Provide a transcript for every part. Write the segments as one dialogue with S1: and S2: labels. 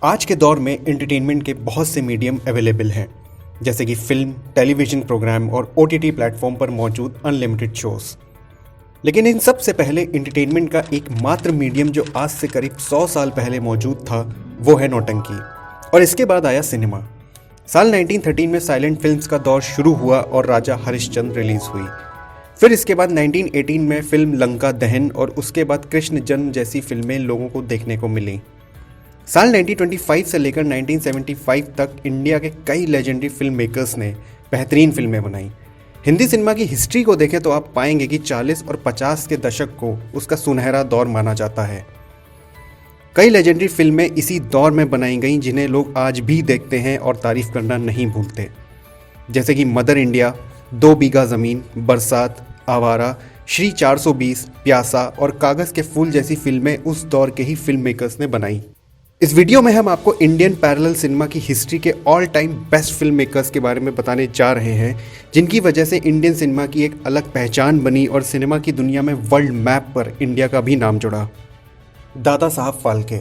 S1: आज के दौर में एंटरटेनमेंट के बहुत से मीडियम अवेलेबल हैं, जैसे कि फिल्म, टेलीविज़न प्रोग्राम और ओटीटी प्लेटफॉर्म पर मौजूद अनलिमिटेड शोज़। लेकिन इन सब से पहले एंटरटेनमेंट का एकमात्र मीडियम जो आज से करीब 100 साल पहले मौजूद था, वो है नौटंकी। और इसके बाद आया सिनेमा। साल 1913 में साइलेंट फिल्म्स का दौर शुरू हुआ और राजा हरिश्चंद्र रिलीज़ हुई। फिर इसके बाद 1918 में फिल्म लंका दहन और उसके बाद कृष्ण जन्म जैसी फिल्में लोगों को देखने को मिली। साल 1925 से लेकर 1975 तक इंडिया के कई लेजेंडरी फिल्म मेकर्स ने बेहतरीन फिल्में बनाई। हिंदी सिनेमा की हिस्ट्री को देखें तो आप पाएंगे कि 40 और 50 के दशक को उसका सुनहरा दौर माना जाता है। कई लेजेंडरी फिल्में इसी दौर में बनाई गईं जिन्हें लोग आज भी देखते हैं और तारीफ करना नहीं भूलते, जैसे कि मदर इंडिया, 2 बीघा ज़मीन, बरसात, आवारा, श्री 420, प्यासा और कागज़ के फूल जैसी फिल्में उस दौर के ही फिल्म मेकर्स ने बनाई। इस वीडियो में हम आपको इंडियन पैरेलल सिनेमा की हिस्ट्री के all time best film makers के बारे में बताने जा रहे हैं, जिनकी वजह से इंडियन सिनेमा की एक अलग पहचान बनी और सिनेमा की दुनिया में वर्ल्ड मैप पर इंडिया का भी नाम जुड़ा। दादा साहब फाल्के।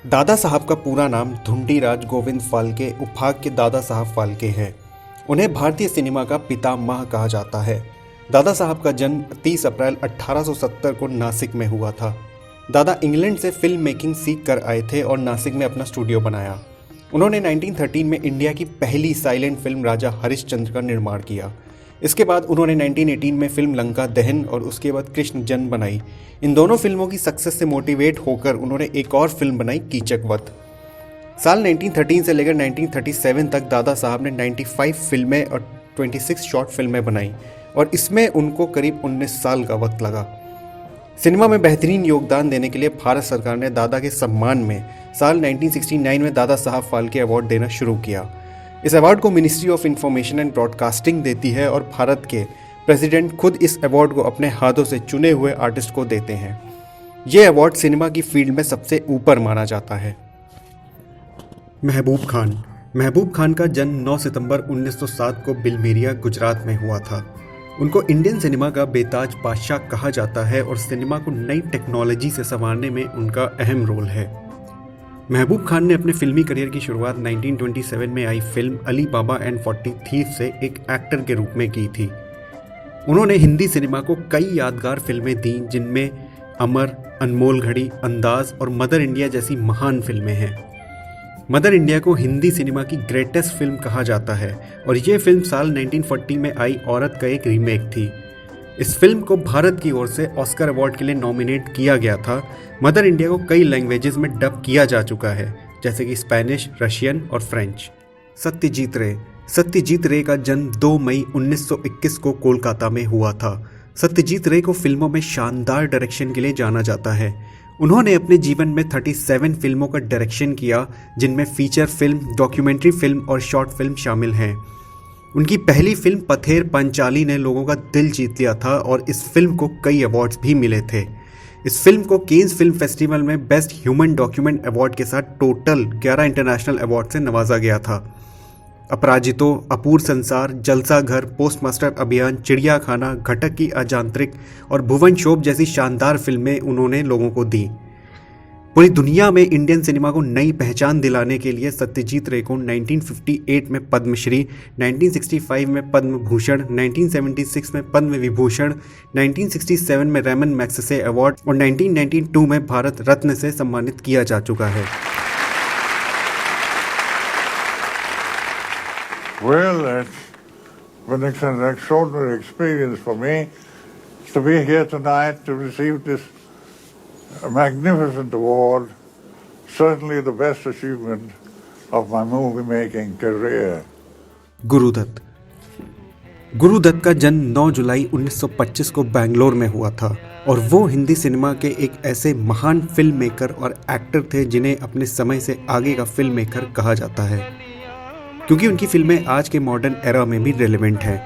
S1: दादा साहब का पूरा नाम धुंडीराज गोविंद फाल्के उपाख्य के दादा साहब फाल्के है। उन्हें भारतीय सिनेमा का पितामह कहा जाता है। दादा साहब का जन्म 30 अप्रैल 1870 को नासिक में हुआ था। दादा इंग्लैंड से फिल्म मेकिंग सीख कर आए थे और नासिक में अपना स्टूडियो बनाया। उन्होंने 1913 में इंडिया की पहली साइलेंट फिल्म राजा हरिश्चंद्र का निर्माण किया। इसके बाद उन्होंने 1918 में फिल्म लंका दहन और उसके बाद कृष्ण जन्म बनाई। इन दोनों फिल्मों की सक्सेस से मोटिवेट होकर उन्होंने एक और फिल्म बनाई, कीचकवध। साल 1913 से लेकर 1937 तक दादा साहब ने 95 फिल्में और 26 शॉर्ट फिल्में बनाई और इसमें उनको करीब 19 साल का वक्त लगा। सिनेमा में बेहतरीन योगदान देने के लिए भारत सरकार ने दादा के सम्मान में साल 1969 में दादा साहब फाल्के अवार्ड देना शुरू किया। इस अवार्ड को ministry of information and broadcasting देती है और भारत के प्रेसिडेंट खुद इस अवार्ड को अपने हाथों से चुने हुए आर्टिस्ट को देते हैं। ये अवार्ड सिनेमा की फील्ड में सबसे ऊपर माना जाता है। महबूब खान। महबूब खान का जन्म 9 सितंबर 1907 को बिलमेरिया, गुजरात में हुआ था। उनको इंडियन सिनेमा का बेताज बादशाह कहा जाता है और सिनेमा को नई टेक्नोलॉजी से संवारने में उनका अहम रोल है। महबूब खान ने अपने फिल्मी करियर की शुरुआत 1927 में आई film Ali Baba and 40 thieves से एक एक्टर के रूप में की थी। उन्होंने हिंदी सिनेमा को कई यादगार फिल्में दी, जिनमें अमर, अनमोल घड़ी, अंदाज और मदर इंडिया जैसी महान फिल्में हैं। मदर इंडिया को हिंदी सिनेमा की ग्रेटेस्ट फिल्म कहा जाता है और ये फिल्म साल 1940 में आई औरत का एक रीमेक थी। इस फिल्म को भारत की ओर से ऑस्कर अवार्ड के लिए नॉमिनेट किया गया था। मदर इंडिया को कई लैंग्वेजेस में डब किया जा चुका है, जैसे कि स्पेनिश, रशियन और फ्रेंच। सत्यजीत रे। सत्यजीत रे का जन्म 2 मई 1921 को कोलकाता में हुआ था। सत्यजीत रे को फिल्मों में शानदार डायरेक्शन के लिए जाना जाता है। उन्होंने अपने जीवन में 37 फिल्मों का डायरेक्शन किया, जिनमें फीचर फिल्म, डॉक्यूमेंट्री फिल्म और शॉर्ट फिल्म शामिल हैं। उनकी पहली फिल्म पथेर पंचाली ने लोगों का दिल जीत लिया था और इस फिल्म को कई अवार्ड्स भी मिले थे। इस फिल्म को केन्स फिल्म फेस्टिवल में बेस्ट ह्यूमन डॉक्यूमेंट अवार्ड के साथ टोटल 11 इंटरनेशनल अवार्ड से नवाजा गया था। अपराजितो, अपूर संसार, जलसा घर, पोस्टमास्टर अभियान, चिड़िया खाना, घटक की अजांत्रिक और भुवन शोभ जैसी शानदार फिल्में उन्होंने लोगों को दी। पूरी दुनिया में इंडियन सिनेमा को नई पहचान दिलाने के लिए सत्यजीत रे को 1958 में पद्मश्री, 1965 में पद्म भूषण, 1976 में पद्म विभूषण, 1967 में रेमन मैग्सेसे अवार्ड और 1992 में भारत रत्न से सम्मानित किया जा चुका है।
S2: Well, it's been an extraordinary experience for me to be here tonight to receive this magnificent award, certainly the best achievement of my movie-making career.
S1: Gurudatt. Gurudatt का जन्म 9 जुलाई 1925 को बेंगलोर में हुआ था और वो हिंदी सिनेमा के एक ऐसे महान फिल्म मेकर और एक्टर थे जिन्हें अपने समय से आगे का फिल्म मेकर कहा जाता है, क्योंकि उनकी फिल्में आज के मॉडर्न एरा में भी रेलेवेंट हैं।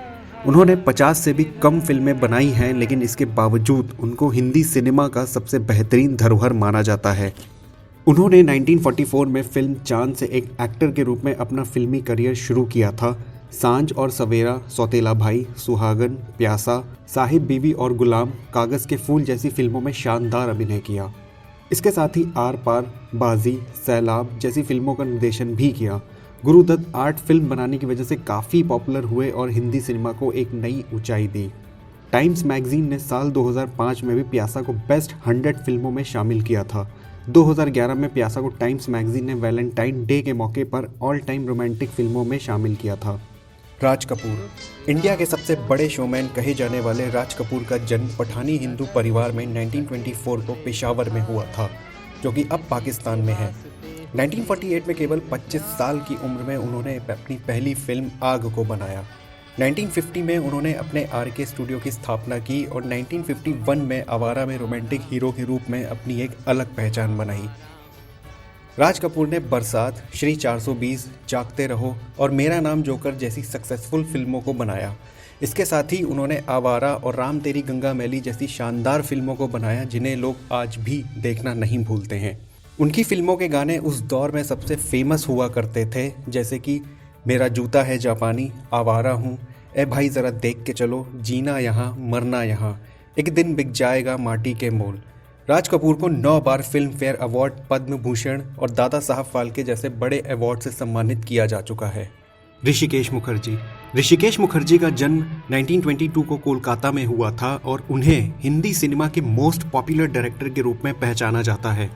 S1: उन्होंने 50 से भी कम फिल्में बनाई हैं, लेकिन इसके बावजूद उनको हिंदी सिनेमा का सबसे बेहतरीन धरोहर माना जाता है। उन्होंने 1944 में फिल्म चांद से एक एक्टर के रूप में अपना फिल्मी करियर शुरू किया था। सांझ और सवेरा, सौतेला भाई, सुहागन, प्यासा, साहिब बीवी और गुलाम, कागज़ के फूल जैसी फिल्मों में शानदार अभिनय किया। इसके साथ ही आर पार, बाजी, सैलाब जैसी फिल्मों का निर्देशन भी किया। गुरुदत्त आर्ट फिल्म बनाने की वजह से काफ़ी पॉपुलर हुए और हिंदी सिनेमा को एक नई ऊंचाई दी। टाइम्स मैगजीन ने साल 2005 में भी प्यासा को बेस्ट 100 फिल्मों में शामिल किया था। 2011 में प्यासा को टाइम्स मैगजीन ने वैलेंटाइन डे के मौके पर ऑल टाइम रोमांटिक फिल्मों में शामिल किया था। राज कपूर। इंडिया के सबसे बड़े शोमैन कहे जाने वाले राज कपूर का जन्म पठानी हिंदू परिवार में 1924 को पेशावर में हुआ था, जो कि अब पाकिस्तान में है। 1948 में केवल 25 साल की उम्र में उन्होंने अपनी पहली फिल्म आग को बनाया। 1950 में उन्होंने अपने आरके स्टूडियो की स्थापना की और 1951 में आवारा में रोमांटिक हीरो के रूप में अपनी एक अलग पहचान बनाई। राज कपूर ने बरसात, श्री 420, जागते रहो और मेरा नाम जोकर जैसी सक्सेसफुल फिल्मों को बनाया। इसके साथ ही उन्होंने आवारा और राम तेरी गंगा मैली जैसी शानदार फिल्मों को बनाया, जिन्हें लोग आज भी देखना नहीं भूलते हैं। उनकी फिल्मों के गाने उस दौर में सबसे फेमस हुआ करते थे, जैसे कि मेरा जूता है जापानी, आवारा हूँ, ए भाई ज़रा देख के चलो, जीना यहाँ मरना यहाँ, एक दिन बिक जाएगा माटी के मोल। राज कपूर को 9 बार film fair award, Padma Bhushan और दादा साहब फाल्के जैसे बड़े अवार्ड से सम्मानित किया जा चुका है। ऋषिकेश मुखर्जी। ऋषिकेश मुखर्जी का जन्म 1922 को कोलकाता में हुआ था और उन्हें हिंदी सिनेमा के मोस्ट पॉपुलर डायरेक्टर के रूप में पहचाना जाता है।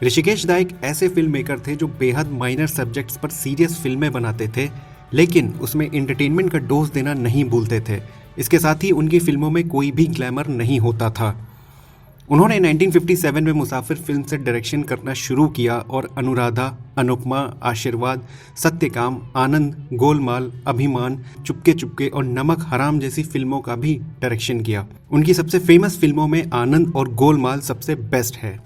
S1: ऋषिकेश दा एक ऐसे फिल्म मेकर थे जो बेहद माइनर सब्जेक्ट्स पर सीरियस फिल्में बनाते थे, लेकिन उसमें एंटरटेनमेंट का डोज देना नहीं भूलते थे। इसके साथ ही उनकी फिल्मों में कोई भी ग्लैमर नहीं होता था। उन्होंने 1957 में मुसाफिर फिल्म से डायरेक्शन करना शुरू किया और अनुराधा, अनुपमा, आशीर्वाद, सत्यकाम, आनंद, गोलमाल, अभिमान, चुपके चुपके और नमक हराम जैसी फिल्मों का भी डायरेक्शन किया। उनकी सबसे फेमस फिल्मों में आनंद और गोलमाल सबसे बेस्ट है।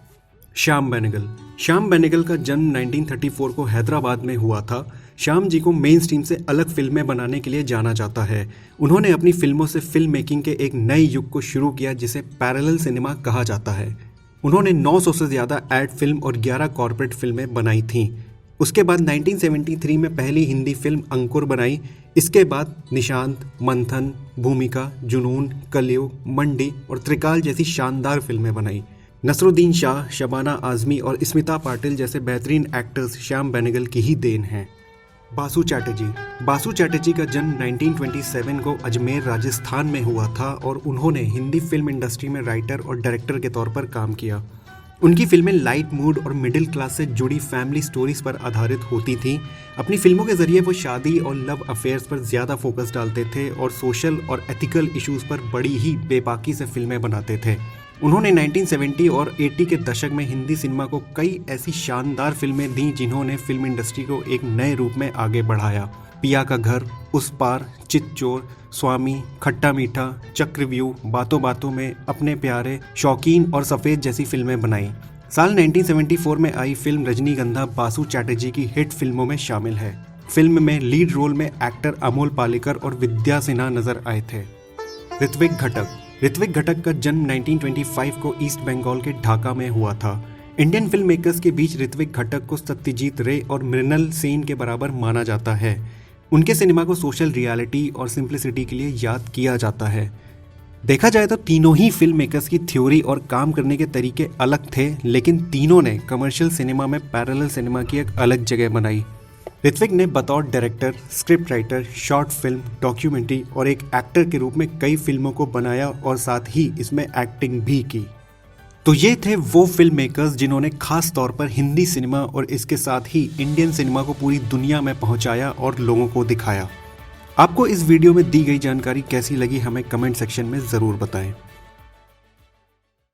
S1: श्याम बेनेगल। श्याम बेनेगल का जन्म 1934 को हैदराबाद में हुआ था। श्याम जी को मेन स्ट्रीम से अलग फिल्में बनाने के लिए जाना जाता है। उन्होंने अपनी फिल्मों से फिल्म मेकिंग के एक नए युग को शुरू किया, जिसे पैरेलल सिनेमा कहा जाता है। उन्होंने 900 से ज़्यादा एड फिल्म और 11 कॉर्पोरेट फिल्में बनाई थीं। उसके बाद 1973 में पहली हिंदी फिल्म अंकुर बनाई। इसके बाद निशांत, मंथन, भूमिका, जुनून, कलयुग, मंडी और त्रिकाल जैसी शानदार फिल्में बनाई। नसरुद्दीन शाह, शबाना आज़मी और स्मिता पाटिल जैसे बेहतरीन एक्टर्स श्याम बेनेगल की ही देन हैं। बासु चैटर्जी। बासु चैटर्जी का जन्म 1927 को अजमेर, राजस्थान में हुआ था और उन्होंने हिंदी फिल्म इंडस्ट्री में राइटर और डायरेक्टर के तौर पर काम किया। उनकी फिल्में लाइट मूड और मिडिल क्लास से जुड़ी फैमिली स्टोरीज पर आधारित होती थीं। अपनी फिल्मों के जरिए वो शादी और लव अफेयर्स पर ज़्यादा फोकस डालते थे और सोशल और एथिकल इश्यूज़ पर बड़ी ही बेबाकी से फिल्में बनाते थे। उन्होंने 1970 और 80 के दशक में हिंदी सिनेमा को कई ऐसी शानदार फिल्में दी जिन्होंने फिल्म इंडस्ट्री को एक नए रूप में आगे बढ़ाया। पिया का घर, उस पार, चितचोर, स्वामी, खट्टा मीठा, चक्रव्यूह, बातों बातों में, अपने प्यारे, शौकीन और सफ़ेद जैसी फिल्में बनाई। साल 1974 में आई फिल्म रजनीगंधा बासु चैटर्जी की हिट फिल्मों में शामिल है। फिल्म में लीड रोल में एक्टर अमोल पालेकर और विद्या सिन्हा नजर आए थे। ऋत्विक घटक। ऋत्विक घटक का जन्म 1925 को ईस्ट बंगाल के ढाका में हुआ था। इंडियन फिल्म मेकर्स के बीच ऋत्विक घटक को सत्यजीत रे और मृणाल सेन के बराबर माना जाता है। उनके सिनेमा को सोशल रियलिटी और सिंप्लिसिटी के लिए याद किया जाता है। देखा जाए तो तीनों ही फिल्म मेकर्स की थ्योरी और काम करने के तरीके अलग थे, लेकिन तीनों ने कमर्शियल सिनेमा में पैरेलल सिनेमा की एक अलग जगह बनाई। ऋत्विक ने बतौर director, script writer, short film, documentary और एक एक्टर के रूप में कई फिल्मों को बनाया और साथ ही इसमें एक्टिंग भी की। तो ये थे वो फिल्म मेकर्स जिन्होंने खास तौर पर हिंदी सिनेमा और इसके साथ ही इंडियन सिनेमा को पूरी दुनिया में पहुंचाया और लोगों को दिखाया। आपको इस वीडियो में दी गई जानकारी कैसी लगी, हमें कमेंट सेक्शन में ज़रूर बताएं।